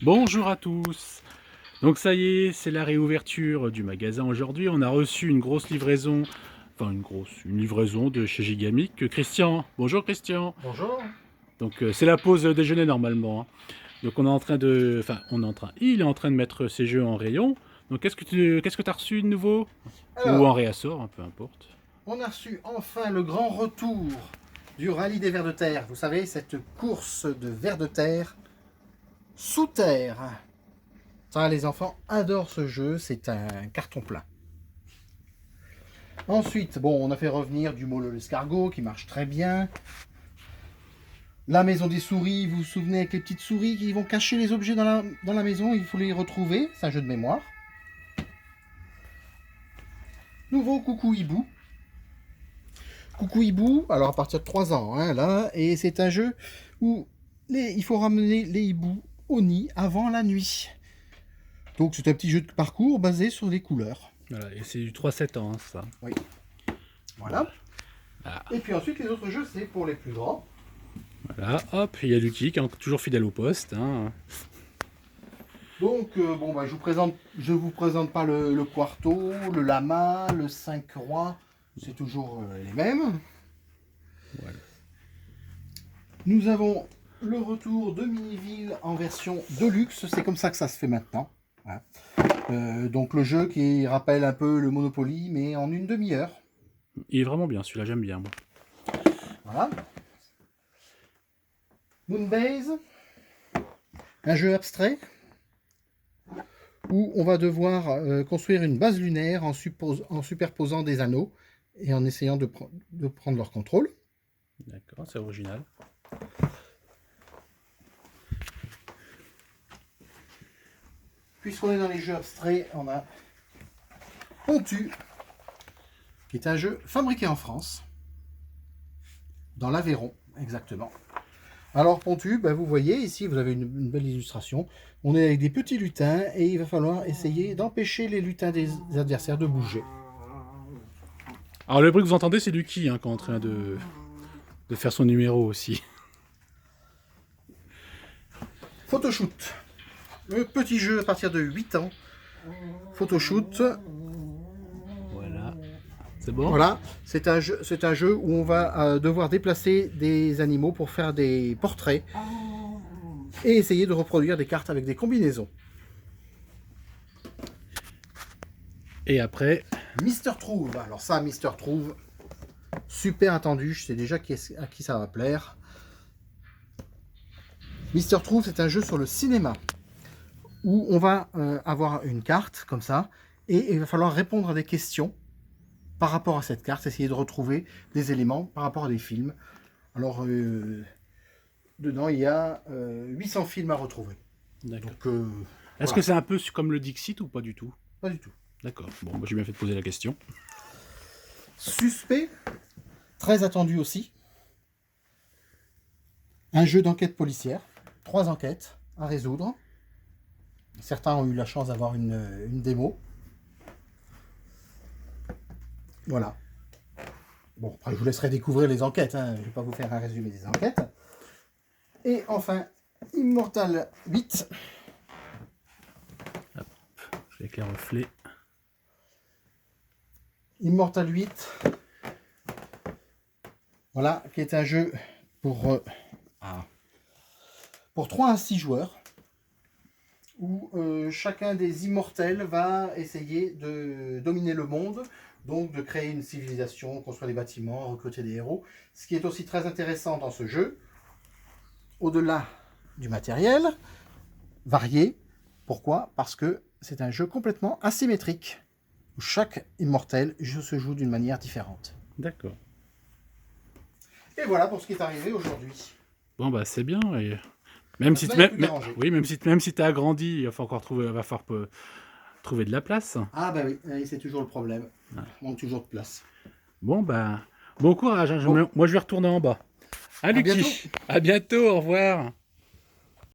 Bonjour à tous. Donc ça y est, c'est la réouverture du magasin aujourd'hui. On a reçu une grosse livraison, une livraison de chez Gigamic. Christian, bonjour Christian. Bonjour. Donc c'est la pause déjeuner normalement, hein. Donc on est en train de, il est en train de mettre ses jeux en rayon. Donc qu'est-ce que tu as reçu de nouveau? Ou en Alors, réassort, hein, peu importe. on a reçu enfin le grand retour du rallye des vers de terre. Vous savez, cette course de vers de terre sous terre. Ça, les enfants adorent ce jeu, c'est un carton plein. Ensuite, bon, on a fait revenir du Molo l'escargot qui marche très bien. La maison des souris, vous vous souvenez avec les petites souris qui vont cacher les objets dans la maison, il faut les retrouver, c'est un jeu de mémoire. Nouveau Coucou Hibou. Coucou Hibou, alors à partir de 3 ans, hein, là, et c'est un jeu où il faut ramener les hiboux au nid avant la nuit. Donc c'est un petit jeu de parcours basé sur des couleurs. Voilà, et c'est du 3-7 ans, hein, ça. Oui. Voilà. Ah, Et puis ensuite les autres jeux c'est pour les plus grands. voilà, hop, il y a Lucky qui est toujours fidèle au poste, hein. Donc bon bah je vous présente pas le Quarto, le Lama, le 5 rois, c'est toujours les mêmes. Voilà. Nous avons le retour de Miniville en version Deluxe, c'est comme ça que ça se fait maintenant. Voilà. Donc le jeu qui rappelle un peu le Monopoly, mais en une demi-heure. Il est vraiment bien, celui-là j'aime bien moi. Voilà. Moonbase, un jeu abstrait où on va devoir construire une base lunaire en superposant des anneaux et en essayant de prendre leur contrôle. D'accord, c'est original. Puisqu'on est dans les jeux abstraits, on a Pontu, qui est un jeu fabriqué en France, dans l'Aveyron, exactement. Alors Pontu, ben vous voyez ici, vous avez une belle illustration. On est avec des petits lutins et il va falloir essayer d'empêcher les lutins des adversaires de bouger. Alors le bruit que vous entendez, c'est Lucky, hein, qui est en train de faire son numéro aussi. Photoshoot, le petit jeu à partir de 8 ans. Photoshoot, Voilà. C'est bon? voilà, c'est un jeu où on va devoir déplacer des animaux pour faire des portraits et essayer de reproduire des cartes avec des combinaisons. Et après, Mister Trouve, alors ça, Mister Trouve, super attendu, je sais déjà à qui ça va plaire. Mister Trouve, c'est un jeu sur le cinéma où on va avoir une carte comme ça et il va falloir répondre à des questions par rapport à cette carte, essayer de retrouver des éléments par rapport à des films. Alors, dedans, il y a 800 films à retrouver. d'accord. Donc, Est-ce voilà. que c'est un peu comme le Dixit ou pas du tout? Pas du tout. D'accord. Bon, moi j'ai bien fait de poser la question. Suspect, très attendu aussi. Un jeu d'enquête policière. 3 enquêtes à résoudre. Certains ont eu la chance d'avoir une démo. Voilà. Bon, après, je vous laisserai découvrir les enquêtes. Hein. Je ne vais pas vous faire un résumé des enquêtes. Et enfin, Immortal 8. Avec les reflets. Immortal 8. Voilà, qui est un jeu pour 3 à 6 joueurs. Où chacun des immortels va essayer de dominer le monde, donc de créer une civilisation, construire des bâtiments, recruter des héros. Ce qui est aussi très intéressant dans ce jeu, au-delà du matériel, varié. Pourquoi? Parce que c'est un jeu complètement asymétrique, où chaque immortel se joue d'une manière différente. D'accord. Et voilà pour ce qui est arrivé aujourd'hui. Bon bah c'est bien. Et même si, Maintenant, il n'y a plus qu'à ranger. oui, même si t'as agrandi, il va encore trouver de la place. Ah bah oui, c'est toujours le problème. Ouais. Il manque toujours de place. Bon bah bon courage, hein. Bon. Moi je vais retourner en bas. À À bientôt. Lucky. À bientôt, au revoir.